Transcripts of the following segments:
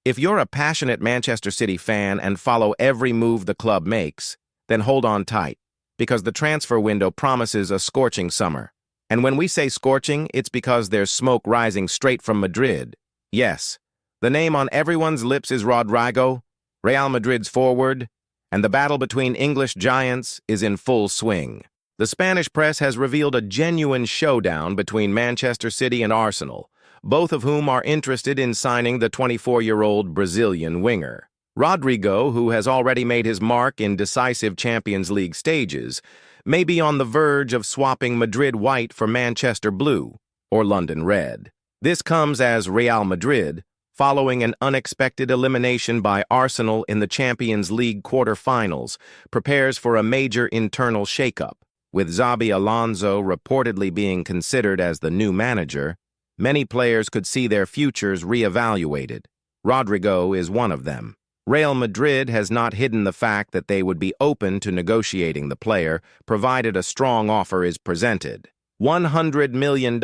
If you're a passionate Manchester City fan and follow every move the club makes, then hold on tight, because the transfer window promises a scorching summer. And when we say scorching, it's because there's smoke rising straight from Madrid. Yes, the name on everyone's lips is Rodrygo, Real Madrid's forward, and the battle between English giants is in full swing. The Spanish press has revealed a genuine showdown between Manchester City and Arsenal, both of whom are interested in signing the 24-year-old Brazilian winger. Rodrygo, who has already made his mark in decisive Champions League stages, may be on the verge of swapping Madrid white for Manchester blue or London red. This comes as Real Madrid, following an unexpected elimination by Arsenal in the Champions League quarter-finals, prepares for a major internal shakeup. With Xabi Alonso reportedly being considered as the new manager, many players could see their futures re-evaluated. Rodrygo is one of them. Real Madrid has not hidden the fact that they would be open to negotiating the player, provided a strong offer is presented. $100 million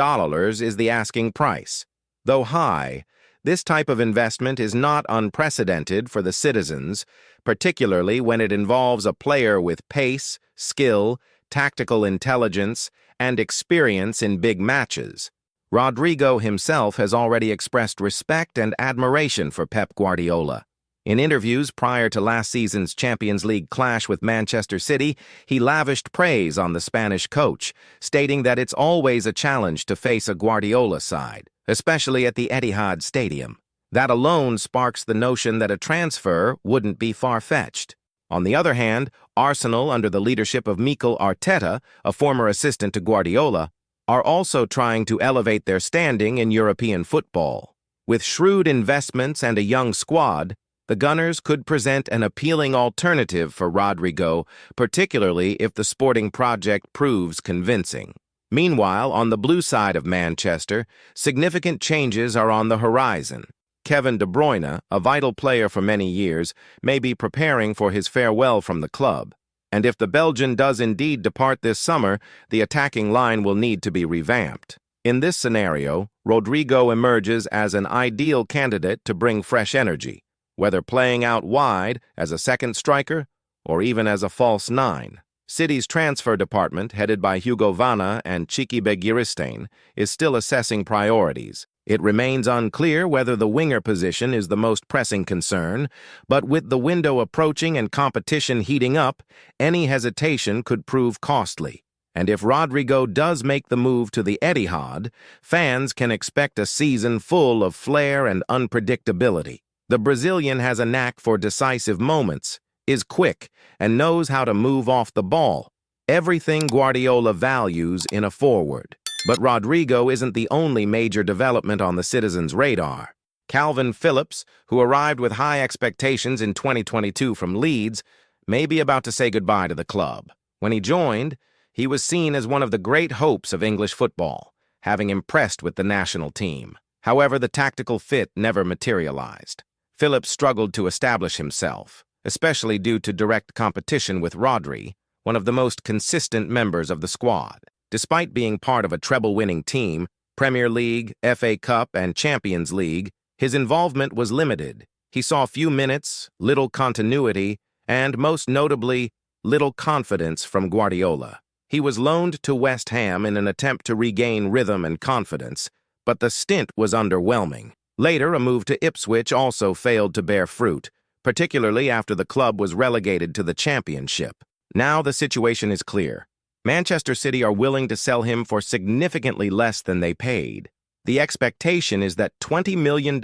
is the asking price. Though high, this type of investment is not unprecedented for the citizens, particularly when it involves a player with pace, skill, tactical intelligence, and experience in big matches. Rodrygo himself has already expressed respect and admiration for Pep Guardiola. In interviews prior to last season's Champions League clash with Manchester City, he lavished praise on the Spanish coach, stating that it's always a challenge to face a Guardiola side, especially at the Etihad Stadium. That alone sparks the notion that a transfer wouldn't be far-fetched. On the other hand, Arsenal, under the leadership of Mikel Arteta, a former assistant to Guardiola, are also trying to elevate their standing in European football. With shrewd investments and a young squad, the Gunners could present an appealing alternative for Rodrygo, particularly if the sporting project proves convincing. Meanwhile, on the blue side of Manchester, significant changes are on the horizon. Kevin De Bruyne, a vital player for many years, may be preparing for his farewell from the club. And if the Belgian does indeed depart this summer, the attacking line will need to be revamped. In this scenario, Rodrygo emerges as an ideal candidate to bring fresh energy, whether playing out wide as a second striker or even as a false nine. City's transfer department, headed by Hugo Vanna and Chiki Begiristain, is still assessing priorities. It remains unclear whether the winger position is the most pressing concern, but with the window approaching and competition heating up, any hesitation could prove costly. And if Rodrygo does make the move to the Etihad, fans can expect a season full of flair and unpredictability. The Brazilian has a knack for decisive moments, is quick, and knows how to move off the ball. Everything Guardiola values in a forward. But Rodrygo isn't the only major development on the citizens' radar. Calvin Phillips, who arrived with high expectations in 2022 from Leeds, may be about to say goodbye to the club. When he joined, he was seen as one of the great hopes of English football, having impressed with the national team. However, the tactical fit never materialized. Phillips struggled to establish himself, especially due to direct competition with Rodri, one of the most consistent members of the squad. Despite being part of a treble-winning team, Premier League, FA Cup, and Champions League, his involvement was limited. He saw few minutes, little continuity, and, most notably, little confidence from Guardiola. He was loaned to West Ham in an attempt to regain rhythm and confidence, but the stint was underwhelming. Later, a move to Ipswich also failed to bear fruit, particularly after the club was relegated to the Championship. Now the situation is clear. Manchester City are willing to sell him for significantly less than they paid. The expectation is that $20 million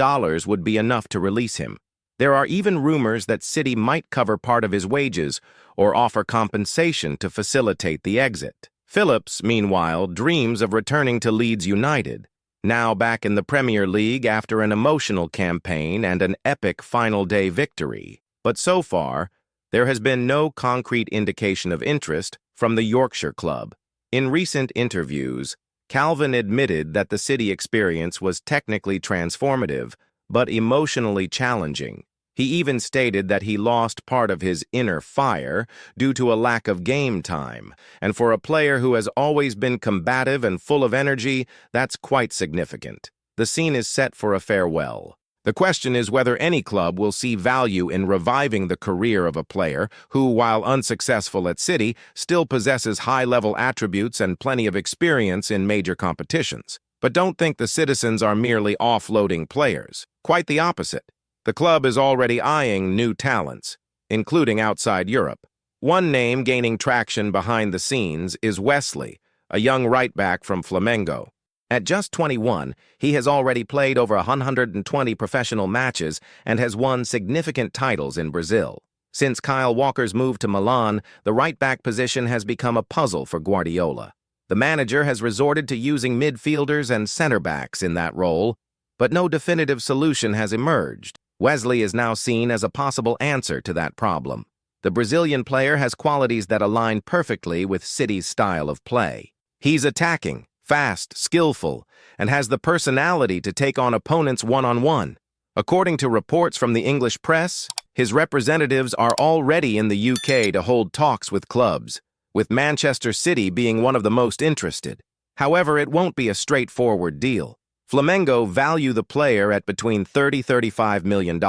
would be enough to release him. There are even rumors that City might cover part of his wages or offer compensation to facilitate the exit. Phillips, meanwhile, dreams of returning to Leeds United, now back in the Premier League after an emotional campaign and an epic final-day victory. But so far, there has been no concrete indication of interest from the Yorkshire club. In recent interviews, Calvin admitted that the City experience was technically transformative, but emotionally challenging. He even stated that he lost part of his inner fire due to a lack of game time, and for a player who has always been combative and full of energy, that's quite significant. The scene is set for a farewell. The question is whether any club will see value in reviving the career of a player who, while unsuccessful at City, still possesses high-level attributes and plenty of experience in major competitions. But don't think the citizens are merely offloading players. Quite the opposite. The club is already eyeing new talents, including outside Europe. One name gaining traction behind the scenes is Wesley, a young right-back from Flamengo. At just 21, he has already played over 120 professional matches and has won significant titles in Brazil. Since Kyle Walker's move to Milan, the right-back position has become a puzzle for Guardiola. The manager has resorted to using midfielders and center-backs in that role, but no definitive solution has emerged. Wesley is now seen as a possible answer to that problem. The Brazilian player has qualities that align perfectly with City's style of play. He's attacking, fast, skillful, and has the personality to take on opponents one-on-one. According to reports from the English press, his representatives are already in the UK to hold talks with clubs, with Manchester City being one of the most interested. However, it won't be a straightforward deal. Flamengo value the player at between $30–35 million,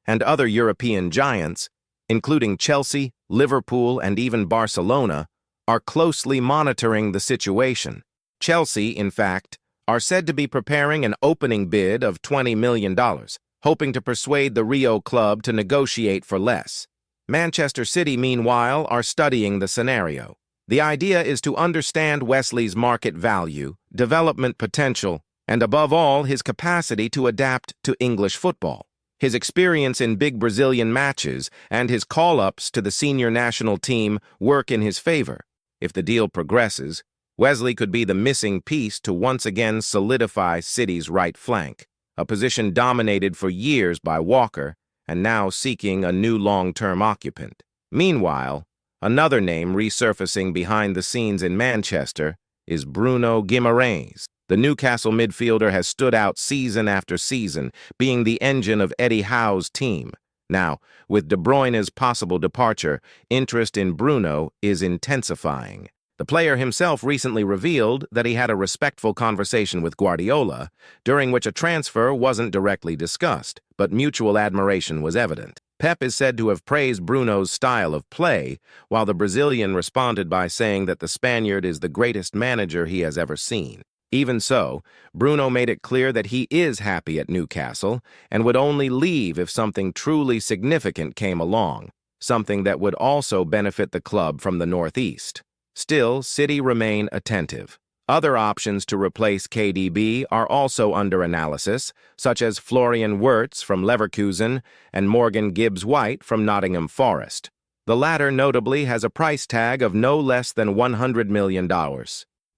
and other European giants, including Chelsea, Liverpool, and even Barcelona, are closely monitoring the situation. Chelsea, in fact, are said to be preparing an opening bid of $20 million, hoping to persuade the Rio club to negotiate for less. Manchester City, meanwhile, are studying the scenario. The idea is to understand Wesley's market value, development potential, and above all, his capacity to adapt to English football. His experience in big Brazilian matches and his call-ups to the senior national team work in his favor. If the deal progresses, Wesley could be the missing piece to once again solidify City's right flank, a position dominated for years by Walker and now seeking a new long-term occupant. Meanwhile, another name resurfacing behind the scenes in Manchester is Bruno Guimaraes. The Newcastle midfielder has stood out season after season, being the engine of Eddie Howe's team. Now, with De Bruyne's possible departure, interest in Bruno is intensifying. The player himself recently revealed that he had a respectful conversation with Guardiola, during which a transfer wasn't directly discussed, but mutual admiration was evident. Pep is said to have praised Bruno's style of play, while the Brazilian responded by saying that the Spaniard is the greatest manager he has ever seen. Even so, Bruno made it clear that he is happy at Newcastle and would only leave if something truly significant came along, something that would also benefit the club from the Northeast. Still, City remain attentive. Other options to replace KDB are also under analysis, such as Florian Wirtz from Leverkusen and Morgan Gibbs-White from Nottingham Forest. The latter notably has a price tag of no less than $100 million.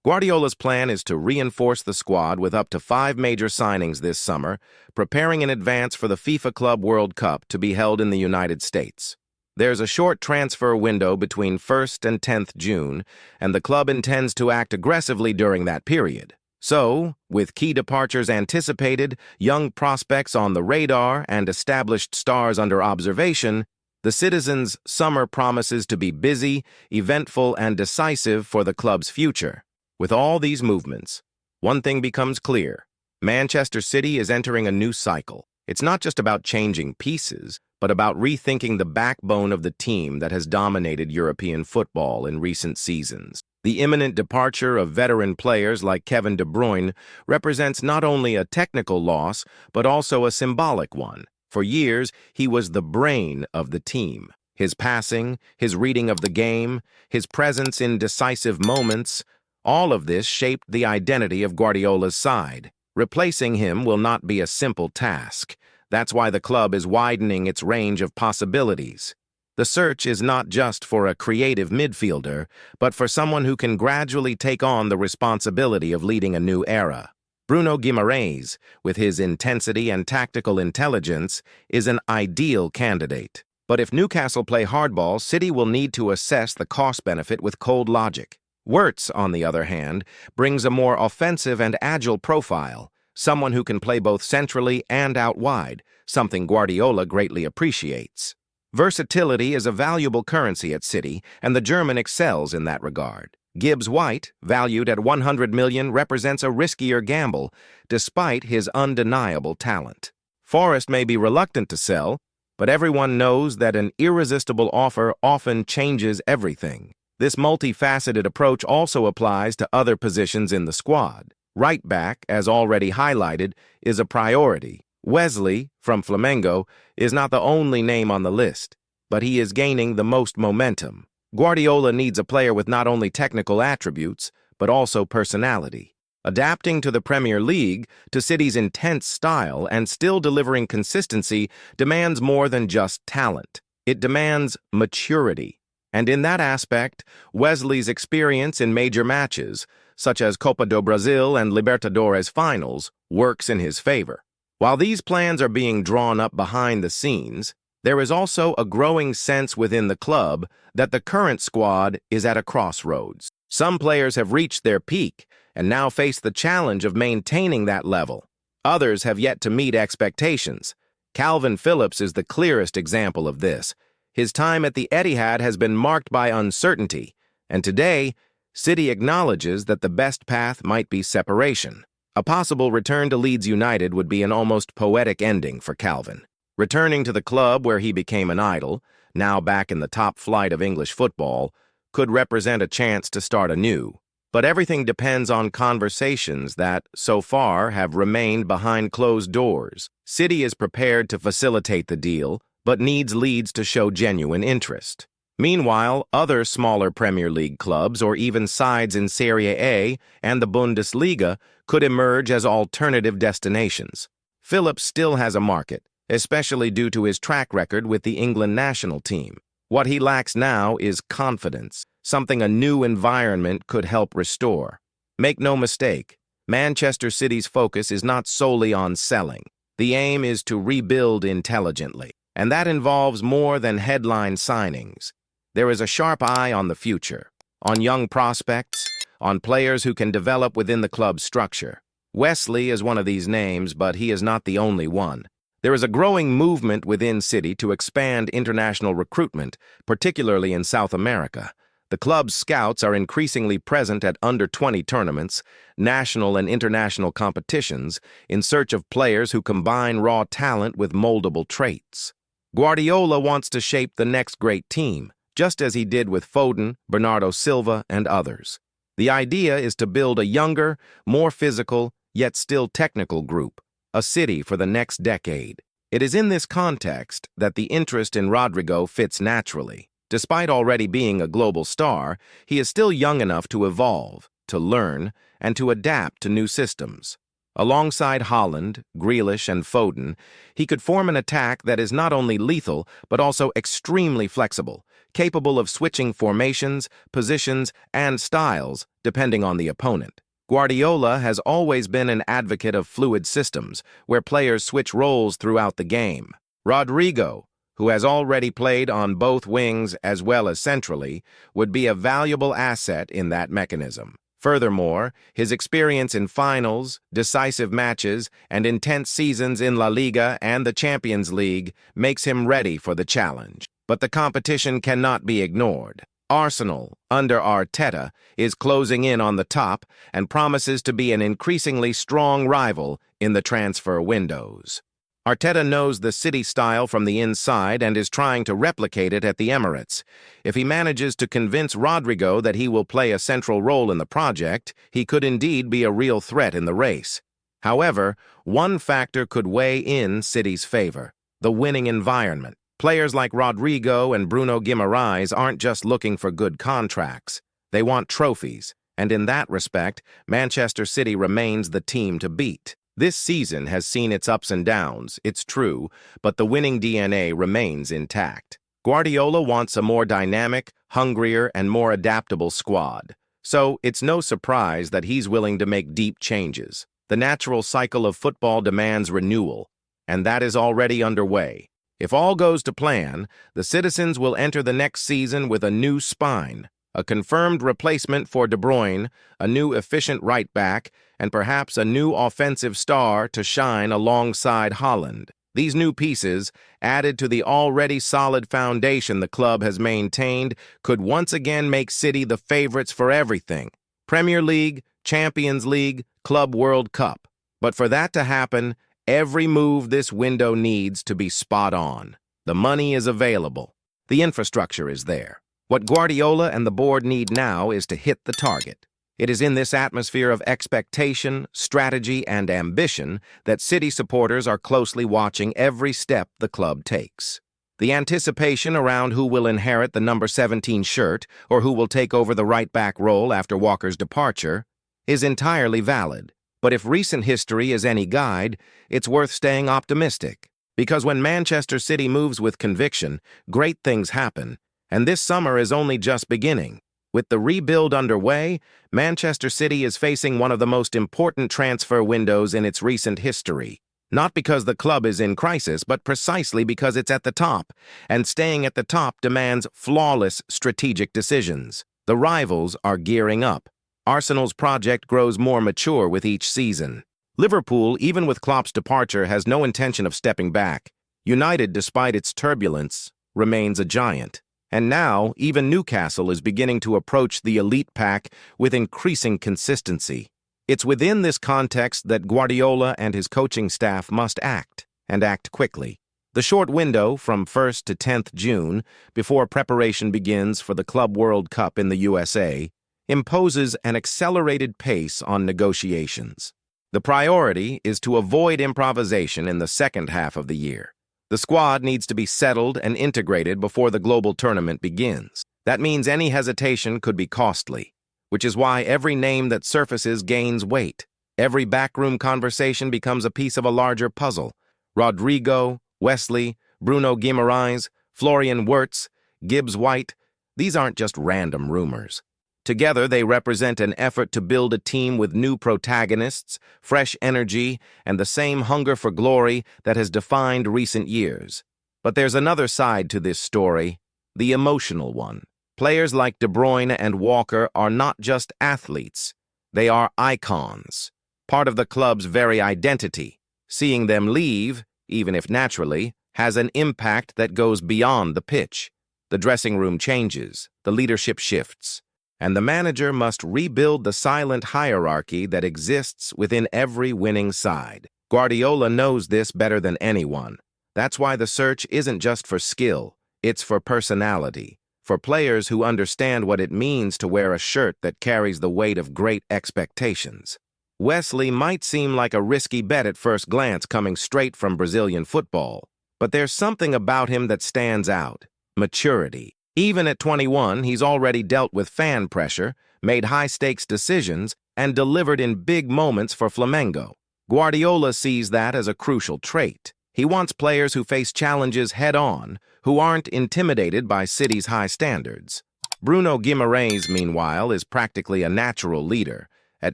Guardiola's plan is to reinforce the squad with up to 5 major signings this summer, preparing in advance for the FIFA Club World Cup to be held in the United States. There's a short transfer window between 1st and 10th June, and the club intends to act aggressively during that period. So, with key departures anticipated, young prospects on the radar, and established stars under observation, the Citizens' summer promises to be busy, eventful, and decisive for the club's future. With all these movements, one thing becomes clear. Manchester City is entering a new cycle. It's not just about changing pieces, but about rethinking the backbone of the team that has dominated European football in recent seasons. The imminent departure of veteran players like Kevin De Bruyne represents not only a technical loss, but also a symbolic one. For years, he was the brain of the team. His passing, his reading of the game, his presence in decisive moments, all of this shaped the identity of Guardiola's side. Replacing him will not be a simple task. That's why the club is widening its range of possibilities. The search is not just for a creative midfielder, but for someone who can gradually take on the responsibility of leading a new era. Bruno Guimaraes, with his intensity and tactical intelligence, is an ideal candidate. But if Newcastle play hardball, City will need to assess the cost-benefit with cold logic. Wirtz, on the other hand, brings a more offensive and agile profile, someone who can play both centrally and out wide, something Guardiola greatly appreciates. Versatility is a valuable currency at City, and the German excels in that regard. Gibbs-White, valued at $100 million, represents a riskier gamble, despite his undeniable talent. Forest may be reluctant to sell, but everyone knows that an irresistible offer often changes everything. This multifaceted approach also applies to other positions in the squad. Right back, as already highlighted, is a priority. Wesley, from Flamengo, is not the only name on the list, but he is gaining the most momentum. Guardiola needs a player with not only technical attributes, but also personality. Adapting to the Premier League, to City's intense style, and still delivering consistency demands more than just talent. It demands maturity. And in that aspect, Wesley's experience in major matches, such as Copa do Brasil and Libertadores finals, works in his favor. While these plans are being drawn up behind the scenes, there is also a growing sense within the club that the current squad is at a crossroads. Some players have reached their peak and now face the challenge of maintaining that level. Others have yet to meet expectations. Calvin Phillips is the clearest example of this. His time at the Etihad has been marked by uncertainty, and today, City acknowledges that the best path might be separation. A possible return to Leeds United would be an almost poetic ending for Calvin. Returning to the club where he became an idol, now back in the top flight of English football, could represent a chance to start anew. But everything depends on conversations that, so far, have remained behind closed doors. City is prepared to facilitate the deal, but needs Leeds to show genuine interest. Meanwhile, other smaller Premier League clubs or even sides in Serie A and the Bundesliga could emerge as alternative destinations. Phillips still has a market, especially due to his track record with the England national team. What he lacks now is confidence, something a new environment could help restore. Make no mistake, Manchester City's focus is not solely on selling. The aim is to rebuild intelligently, and that involves more than headline signings. There is a sharp eye on the future, on young prospects, on players who can develop within the club's structure. Wesley is one of these names, but he is not the only one. There is a growing movement within City to expand international recruitment, particularly in South America. The club's scouts are increasingly present at under-20 tournaments, national and international competitions, in search of players who combine raw talent with moldable traits. Guardiola wants to shape the next great team, just as he did with Foden, Bernardo Silva, and others. The idea is to build a younger, more physical, yet still technical group, a City for the next decade. It is in this context that the interest in Rodrygo fits naturally. Despite already being a global star, he is still young enough to evolve, to learn, and to adapt to new systems. Alongside Haaland, Grealish, and Foden, he could form an attack that is not only lethal, but also extremely flexible, capable of switching formations, positions, and styles depending on the opponent. Guardiola has always been an advocate of fluid systems, where players switch roles throughout the game. Rodrygo, who has already played on both wings as well as centrally, would be a valuable asset in that mechanism. Furthermore, his experience in finals, decisive matches, and intense seasons in La Liga and the Champions League makes him ready for the challenge. But the competition cannot be ignored. Arsenal, under Arteta, is closing in on the top and promises to be an increasingly strong rival in the transfer windows. Arteta knows the City style from the inside and is trying to replicate it at the Emirates. If he manages to convince Rodrygo that he will play a central role in the project, he could indeed be a real threat in the race. However, one factor could weigh in City's favor: the winning environment. Players like Rodrygo and Bruno Guimaraes aren't just looking for good contracts. They want trophies, and in that respect, Manchester City remains the team to beat. This season has seen its ups and downs, it's true, but the winning DNA remains intact. Guardiola wants a more dynamic, hungrier, and more adaptable squad. So it's no surprise that he's willing to make deep changes. The natural cycle of football demands renewal, and that is already underway. If all goes to plan, the citizens will enter the next season with a new spine, a confirmed replacement for De Bruyne, a new efficient right back, and perhaps a new offensive star to shine alongside Haaland. These new pieces, added to the already solid foundation the club has maintained, could once again make City the favorites for everything: Premier League, Champions League, Club World Cup. But for that to happen, Every move this window needs to be spot on. The money is available. The infrastructure is there. What Guardiola and the board need now is to hit the target. It is in this atmosphere of expectation, strategy, and ambition that City supporters are closely watching every step the club takes. The anticipation around who will inherit the number 17 shirt or who will take over the right-back role after Walker's departure is entirely valid. But if recent history is any guide, it's worth staying optimistic. Because when Manchester City moves with conviction, great things happen, and this summer is only just beginning. With the rebuild underway, Manchester City is facing one of the most important transfer windows in its recent history. Not because the club is in crisis, but precisely because it's at the top, and staying at the top demands flawless strategic decisions. The rivals are gearing up. Arsenal's project grows more mature with each season. Liverpool, even with Klopp's departure, has no intention of stepping back. United, despite its turbulence, remains a giant. And now, even Newcastle is beginning to approach the elite pack with increasing consistency. It's within this context that Guardiola and his coaching staff must act, and act quickly. The short window, from 1st to 10th June, before preparation begins for the Club World Cup in the USA, imposes an accelerated pace on negotiations. The priority is to avoid improvisation in the second half of the year. The squad needs to be settled and integrated before the global tournament begins. That means any hesitation could be costly, which is why every name that surfaces gains weight. Every backroom conversation becomes a piece of a larger puzzle. Rodrygo, Wesley, Bruno Guimaraes, Florian Wirtz, Gibbs White, these aren't just random rumors. Together, they represent an effort to build a team with new protagonists, fresh energy, and the same hunger for glory that has defined recent years. But there's another side to this story, the emotional one. Players like De Bruyne and Walker are not just athletes. They are icons, part of the club's very identity. Seeing them leave, even if naturally, has an impact that goes beyond the pitch. The dressing room changes, the leadership shifts, and the manager must rebuild the silent hierarchy that exists within every winning side. Guardiola knows this better than anyone. That's why the search isn't just for skill, it's for personality, for players who understand what it means to wear a shirt that carries the weight of great expectations. Wesley might seem like a risky bet at first glance coming straight from Brazilian football, but there's something about him that stands out: maturity. Even at 21, he's already dealt with fan pressure, made high-stakes decisions, and delivered in big moments for Flamengo. Guardiola sees that as a crucial trait. He wants players who face challenges head-on, who aren't intimidated by City's high standards. Bruno Guimaraes, meanwhile, is practically a natural leader. At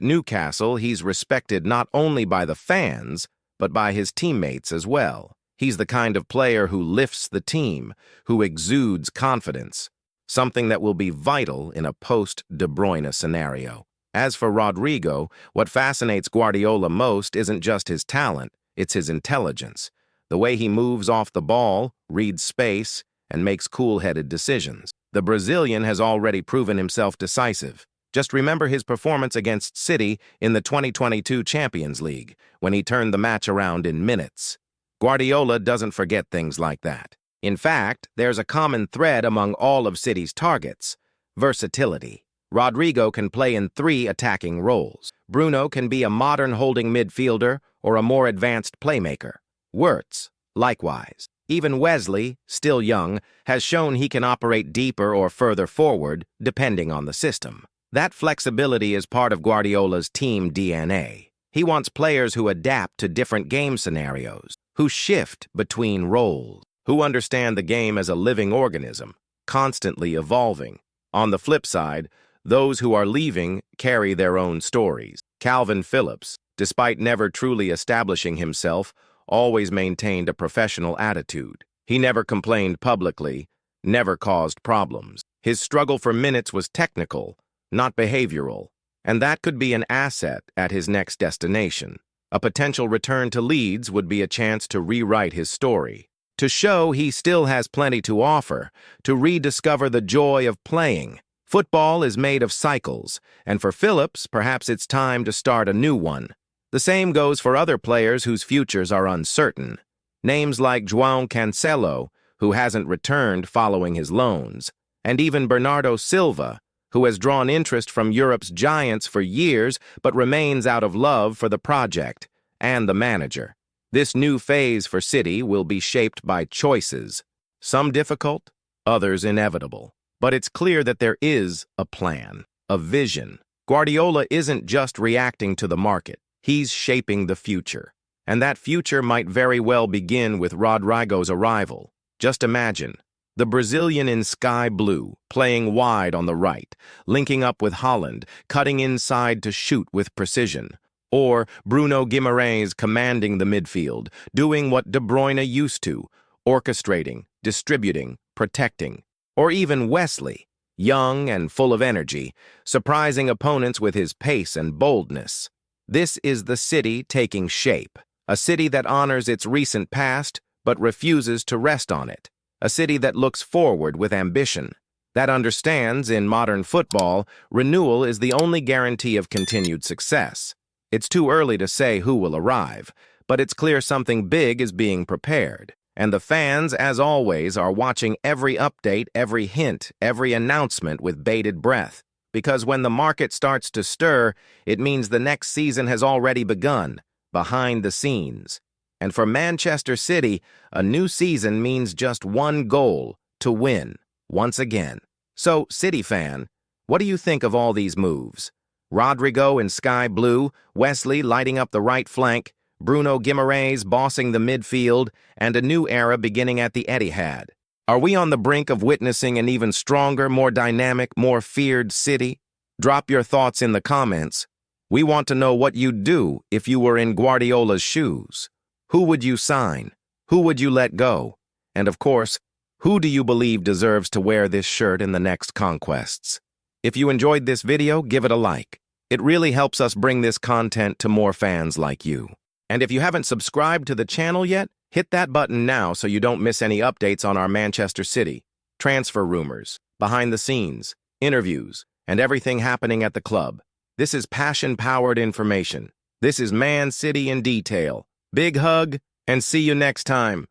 Newcastle, he's respected not only by the fans, but by his teammates as well. He's the kind of player who lifts the team, who exudes confidence, something that will be vital in a post-De Bruyne scenario. As for Rodrygo, what fascinates Guardiola most isn't just his talent, it's his intelligence. The way he moves off the ball, reads space, and makes cool-headed decisions. The Brazilian has already proven himself decisive. Just remember his performance against City in the 2022 Champions League, when he turned the match around in minutes. Guardiola doesn't forget things like that. In fact, there's a common thread among all of City's targets: versatility. Rodrygo can play in 3 attacking roles. Bruno can be a modern holding midfielder or a more advanced playmaker. Wirtz, likewise. Even Wesley, still young, has shown he can operate deeper or further forward, depending on the system. That flexibility is part of Guardiola's team DNA. He wants players who adapt to different game scenarios, who shift between roles, who understand the game as a living organism, constantly evolving. On the flip side, those who are leaving carry their own stories. Calvin Phillips, despite never truly establishing himself, always maintained a professional attitude. He never complained publicly, never caused problems. His struggle for minutes was technical, not behavioral, and that could be an asset at his next destination. A potential return to Leeds would be a chance to rewrite his story, to show he still has plenty to offer, to rediscover the joy of playing. Football is made of cycles, and for Phillips, perhaps it's time to start a new one. The same goes for other players whose futures are uncertain. Names like João Cancelo, who hasn't returned following his loans, and even Bernardo Silva, who has drawn interest from Europe's giants for years but remains out of love for the project and the manager. This new phase for City will be shaped by choices, some difficult, others inevitable. But it's clear that there is a plan, a vision. Guardiola isn't just reacting to the market, he's shaping the future. And that future might very well begin with Rodrygo's arrival. Just imagine, the Brazilian in sky blue, playing wide on the right, linking up with Holland, cutting inside to shoot with precision. Or Bruno Guimaraes commanding the midfield, doing what De Bruyne used to, orchestrating, distributing, protecting. Or even Wesley, young and full of energy, surprising opponents with his pace and boldness. This is the City taking shape, a City that honors its recent past but refuses to rest on it, a City that looks forward with ambition, that understands in modern football renewal is the only guarantee of continued success. It's too early to say who will arrive, but it's clear something big is being prepared. And the fans, as always, are watching every update, every hint, every announcement with bated breath. Because when the market starts to stir, it means the next season has already begun, behind the scenes. And for Manchester City, a new season means just one goal, to win, once again. So, City fan, what do you think of all these moves? Rodrygo in sky blue, Wesley lighting up the right flank, Bruno Guimaraes bossing the midfield, and a new era beginning at the Etihad. Are we on the brink of witnessing an even stronger, more dynamic, more feared City? Drop your thoughts in the comments. We want to know what you'd do if you were in Guardiola's shoes. Who would you sign? Who would you let go? And of course, who do you believe deserves to wear this shirt in the next conquests? If you enjoyed this video, give it a like. It really helps us bring this content to more fans like you. And if you haven't subscribed to the channel yet, hit that button now so you don't miss any updates on our Manchester City, transfer rumors, behind the scenes, interviews, and everything happening at the club. This is passion-powered information. This is Man City in detail. Big hug, and see you next time.